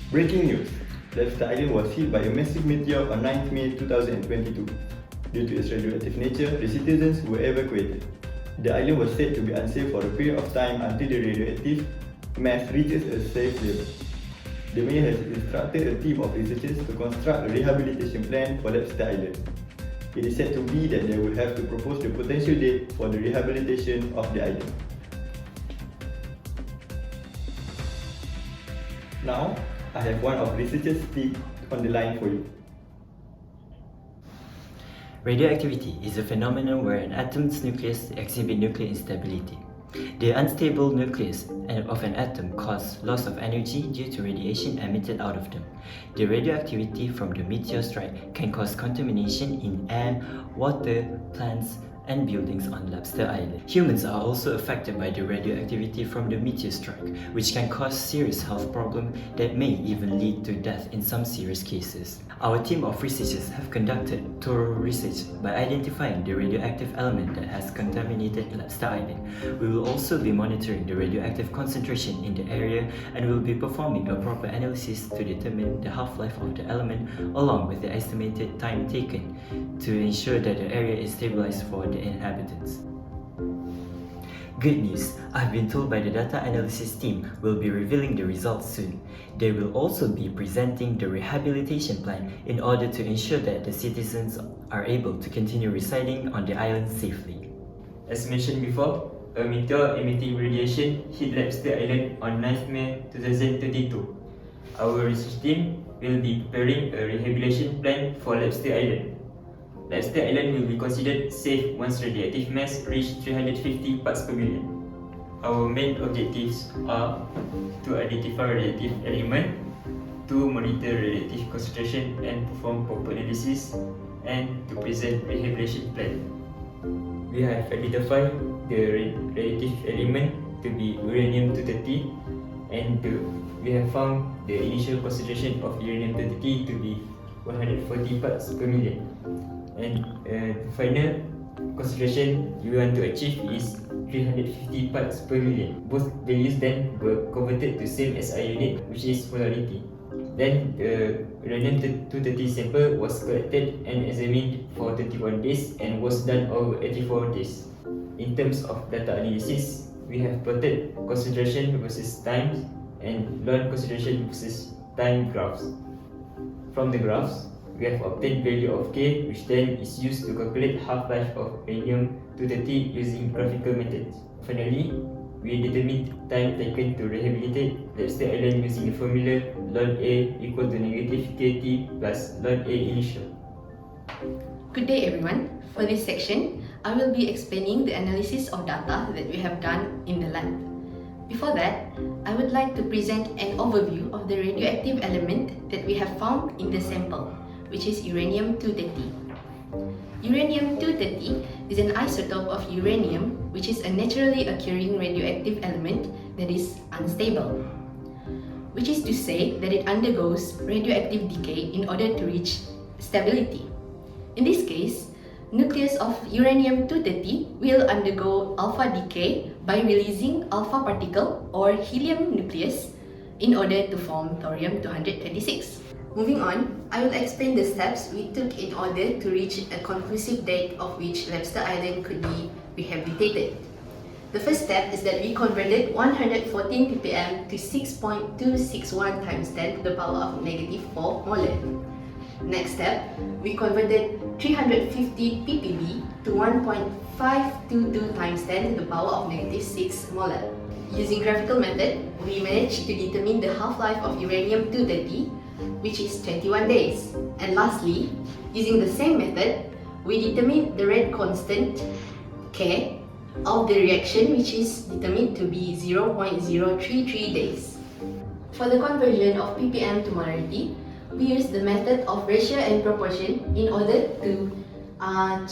Breaking news. Labster Island was hit by a massive meteor on 9th May 2022. Due to its radioactive nature, the citizens were evacuated. The island was said to be unsafe for a period of time until the radioactive mass reaches a safe level. The mayor has instructed a team of researchers to construct a rehabilitation plan for Labster Island. It is said to be that they will have to propose the potential date for the rehabilitation of the island. Now, I have one of researchers speak on the line for you. Radioactivity is a phenomenon where an atom's nucleus exhibits nuclear instability. The unstable nucleus of an atom causes loss of energy due to radiation emitted out of them. The radioactivity from the meteor strike can cause contamination in air, water, plants, and buildings on Labster Island. Humans are also affected by the radioactivity from the meteor strike, which can cause serious health problems that may even lead to death in some serious cases. Our team of researchers have conducted thorough research by identifying the radioactive element that has contaminated Labster Island. We will also be monitoring the radioactive concentration in the area and will be performing a proper analysis to determine the half-life of the element along with the estimated time taken to ensure that the area is stabilized for the inhabitants. Good news, I've been told by the data analysis team will be revealing the results soon. They will also be presenting the rehabilitation plan in order to ensure that the citizens are able to continue residing on the island safely. As mentioned before, a meteor emitting radiation hit Labster Island on 9th May 2022. Our research team will be preparing a rehabilitation plan for Labster Island. Labster Island will be considered safe once radioactive mass reaches 350 parts per million. Our main objectives are to identify radioactive element, to monitor radioactive concentration and perform proper analysis, and to present rehabilitation plan. We have identified the radioactive element to be uranium-230 and we have found the initial concentration of uranium-230 to be 140 parts per million. And the final concentration we want to achieve is 350 parts per million. Both values then were converted to same SI unit, which is polarity. Then the uranium-230 sample was collected and examined for 21 days and was done over 84 days. In terms of data analysis, we have plotted concentration versus time and non-concentration versus time graphs. From the graphs, we have obtained value of K, which then is used to calculate half-life of uranium-230 using graphical methods. Finally, we determined time taken to rehabilitate Labster Island using the formula ln A equal to negative KT plus ln A initial. Good day everyone. For this section, I will be explaining the analysis of data that we have done in the lab. Before that, I would like to present an overview of the radioactive element that we have found in the sample, which is uranium-230. Uranium-230 is an isotope of uranium, which is a naturally occurring radioactive element that is unstable, which is to say that it undergoes radioactive decay in order to reach stability. In this case, nucleus of uranium-230 will undergo alpha decay by releasing alpha particle or helium nucleus in order to form thorium-226. Moving on, I will explain the steps we took in order to reach a conclusive date of which Labster Island could be rehabilitated. The first step is that we converted 114 ppm to 6.261 times 10 to the power of negative 4 molar. Next step, we converted 350 ppb to 1.522 times 10 to the power of negative 6 molar. Using graphical method, we managed to determine the half-life of uranium-230, which is 21 days. And lastly, using the same method, we determined the rate constant K of the reaction, which is determined to be 0.033 days. For the conversion of ppm to molarity, we use the method of ratio and proportion in order to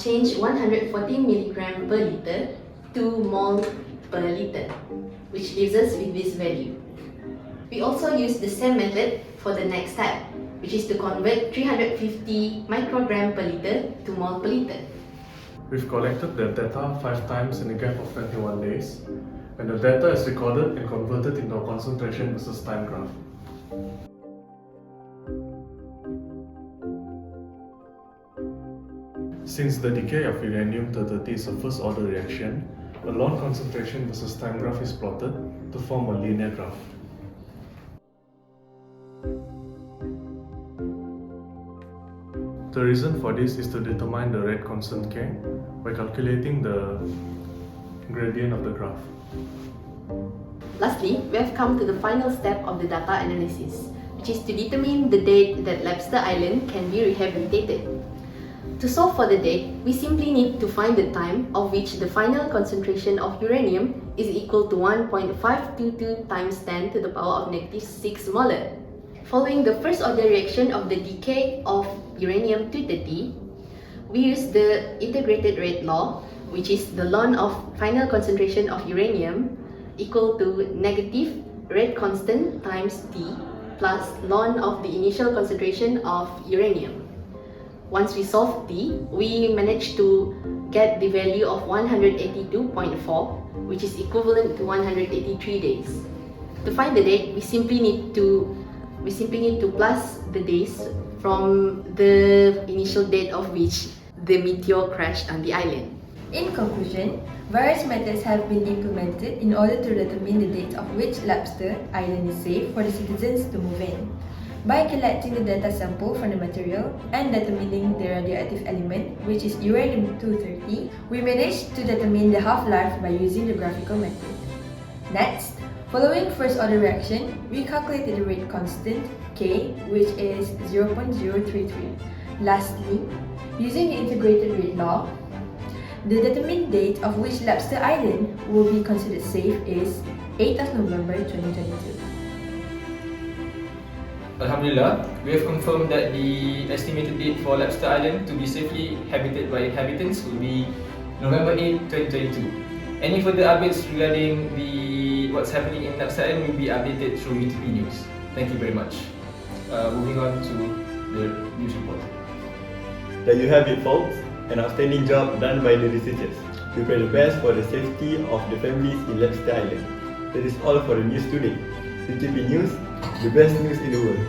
change 114 milligram per liter to mole per liter, which leaves us with this value. We also use the same method for the next step, which is to convert 350 microgram per liter to mole per liter. We've collected the data 5 times in a gap of 21 days, and the data is recorded and converted into a concentration versus time graph. Since the decay of uranium-230 is a first-order reaction, a long concentration versus time graph is plotted to form a linear graph. The reason for this is to determine the rate constant K by calculating the gradient of the graph. Lastly, we have come to the final step of the data analysis, which is to determine the date that Labster Island can be rehabilitated. To solve for the date, we simply need to find the time of which the final concentration of uranium is equal to 1.522 times 10 to the power of -6 molar. Following the first order reaction of the decay of uranium-230, we use the integrated rate law, which is the ln of final concentration of uranium equal to negative rate constant times T plus ln of the initial concentration of uranium. Once we solve T, we manage to get the value of 182.4, which is equivalent to 183 days. To find the date, we simply need to plus the days from the initial date of which the meteor crashed on the island. In conclusion, various methods have been implemented in order to determine the date of which Labster Island is safe for the citizens to move in. By collecting the data sample from the material and determining the radioactive element, which is uranium-230, we managed to determine the half-life by using the graphical method. Next, following first-order reaction, we calculated the rate constant K, which is 0.033. Lastly, using the integrated rate law, the determined date of which Labster Island will be considered safe is 8th of November 2022. Alhamdulillah, we have confirmed that the estimated date for Labster Island to be safely habited by inhabitants will be November 8, 2022. Any further updates regarding what's happening in Labster Island will be updated through UTP News. Thank you very much. Moving on to the news report. There you have it, folks. An outstanding job done by the researchers. We pray the best for the safety of the families in Labster Island. That is all for the news today. UTP News, the best news in the world.